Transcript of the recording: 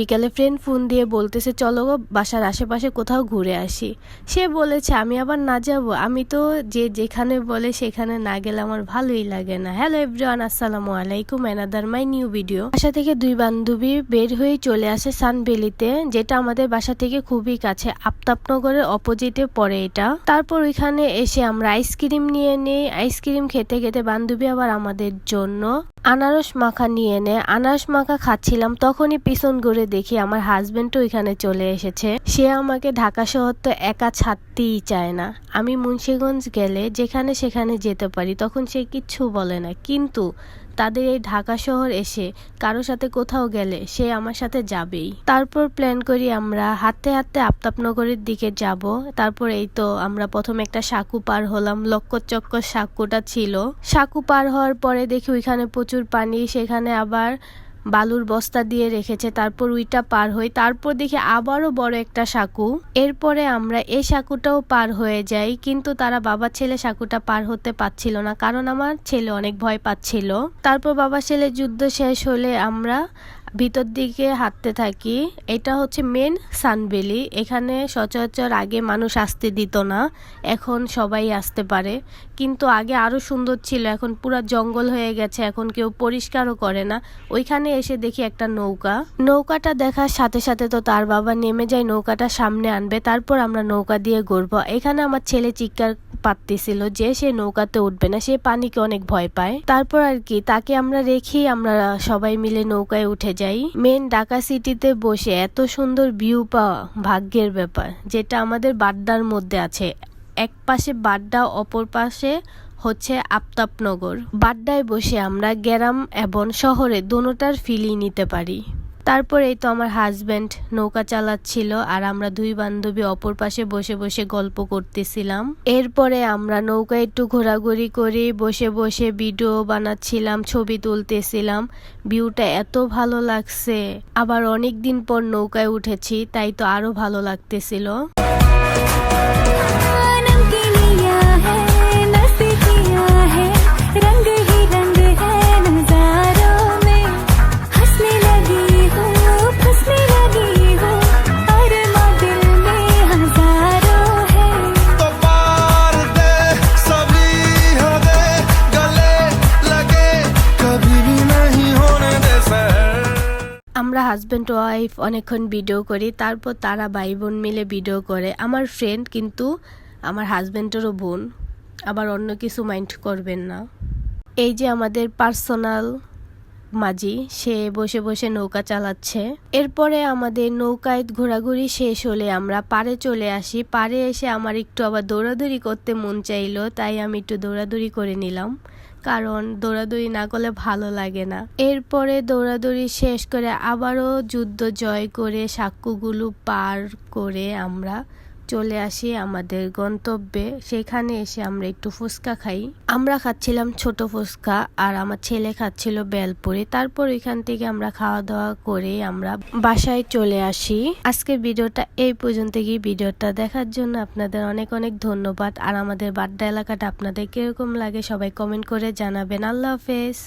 বিকালে friend phone দিয়ে বলতেছে চলো গো বাসার আশেপাশে কোথাও ঘুরে আসি। সে বলেছে আমি আবার না যাব, আমি তো যে যেখানে বলে সেখানে না গেলে আমার ভালোই লাগে না। হ্যালো এভরিওয়ান, আসসালামু আলাইকুম, অ্যানাদার মাই নিউ ভিডিও। বাসা থেকে দুই বান্ধবী বের হয়ে চলে আসে সানভ্যালিতে, যেটা আমাদের বাসা থেকে খুবই কাছে, আফতাবনগরের অপোজিটে পড়ে এটা। তারপর ওইখানে এসে আমরা আইসক্রিম নিয়ে নেই। আইসক্রিম খেতে খেতে বান্ধবী আবার আমাদের জন্য আনারস মাখা নিয়ে নেয়। আনারস মাখা খাচ্ছিলাম, তখনই পিছন ঘুরে দেখি আমার হাজবেন্ডও ওইখানে চলে এসেছে। সে আমাকে ঢাকা শহর তো একা ছাড়তেই চায় না। আমি মুন্সিগঞ্জ গেলে যেখানে সেখানে যেতে পারি, তখন সে কিচ্ছু বলে না, কিন্তু তাদের এই ঢাকা শহর এসে কারো সাথে কোথাও গেলে সে আমার সাথে যাবেই। তারপর প্ল্যান করি আমরা হাঁটতে হাঁটতে আফতাবনগরের দিকে যাব। তারপর এই তো আমরা প্রথমে একটা সাঁকু পার হলাম, লক্কচক্কর সাঁকুটা ছিল। সাঁকু পার হওয়ার পরে দেখি ওইখানে প্রচুর পানি, সেখানে আবার বালুর বস্তা দিয়ে রেখেছে। তারপর ওইটা পার হই, তারপর দেখি আবারও বড় একটা সাঁকু। এরপরে আমরা এই সাঁকুটাও পার হয়ে যাই, কিন্তু তারা বাবা ছেলে সাঁকুটা পার হতে পারছিল না, কারণ আমার ছেলে অনেক ভয় পাচ্ছিল। তারপর বাবা ছেলে যুদ্ধ শেষ হলে আমরা ভিতর দিকে হাঁটতে থাকি। এটা হচ্ছে মেন সানভ্যালি। এখানে সচরাচর আগে মানুষ আসতে দিত না, এখন সবাই আসতে পারে, কিন্তু আগে আরো সুন্দর ছিল, এখন পুরা জঙ্গল হয়ে গেছে, এখন কেউ পরিষ্কারও করে না। ওইখানে এসে দেখি একটা নৌকাটা দেখার সাথে সাথে তো তার বাবা নেমে যায় নৌকাটা সামনে আনবে, তারপর আমরা নৌকা দিয়ে ঘুরবো। এখানে আমার ছেলে চিৎকার পাচ্ছিল যে সে নৌকাতে উঠবে না, সে পানিকে অনেক ভয় পায়। তারপর আর কি, তাকে আমরা রেখে আমরা সবাই মিলে নৌকায় উঠে যাই। মেন ঢাকা সিটিতে বসে এত সুন্দর ভিউ পাওয়া ভাগ্যের ব্যাপার, যেটা আমাদের বাড্ডার মধ্যে আছে। এক পাশে বাড্ডা, অপর পাশে হচ্ছে আফতাবনগর। বাড্ডায় বসে আমরা গ্রাম এবং শহরে দোনোটার ফিলই নিতে পারি। তারপর এই তো আমার হাজবেন্ড নৌকা চালাচ্ছিল, আর আমরা দুই বান্ধবী অপর পাশে বসে বসে গল্প করতেছিলাম। এরপরে আমরা নৌকায় একটু ঘোরাঘুরি করে বসে বসে ভিডিও বানাচ্ছিলাম, ছবি তুলতেছিলাম। ভিউটা এত ভালো লাগছে, আবার অনেক দিন পর নৌকায় উঠেছি, তাই তো আরো ভালো লাগতেছিল। আমরা হাজব্যান্ড ওয়াইফ অনেকক্ষণ ভিডিও করি, তারপর তারা ভাই বোন মিলে ভিডিও করে। আমার ফ্রেন্ড কিন্তু আমার হাজব্যান্ডেরও বোন, আবার অন্য কিছু মাইন্ড করবেন না। এই যে আমাদের পার্সোনাল মাঝি, সে বসে বসে নৌকা চালাচ্ছে। এরপরে আমাদের নৌকায় ঘোরাঘুরি শেষ হলে আমরা পাড়ে চলে আসি। পাড়ে এসে আমার একটু আবার দৌড়াদৌড়ি করতে মন চাইলো, তাই আমি একটু দৌড়াদৌড়ি করে নিলাম, কারণ দৌড়াদৌড়ি না করলে ভালো লাগে না। এরপরে দৌড়াদৌড়ি শেষ করে আবারও যুদ্ধ জয় করে সাঁকুগুলো পার করে আমরা চলে আসি আমাদের গন্তব্যে। সেখানে এসে আমরা একটু ফুচকা খাই। আমরা খাচ্ছিলাম ছোট ফুচকা, আর আমার ছেলে খাচ্ছিল বেলপুরি। তারপর ওইখান থেকে আমরা খাওয়া দাওয়া করে আমরা বাসায় চলে আসি। আজকের ভিডিওটা এই পর্যন্ত। ভিডিওটা দেখার জন্য আপনাদের অনেক অনেক ধন্যবাদ। আর আমাদের বাড্ডা এলাকাটা আপনাদের কিরকম লাগে সবাই কমেন্ট করে জানাবেন। আল্লাহ হাফেজ।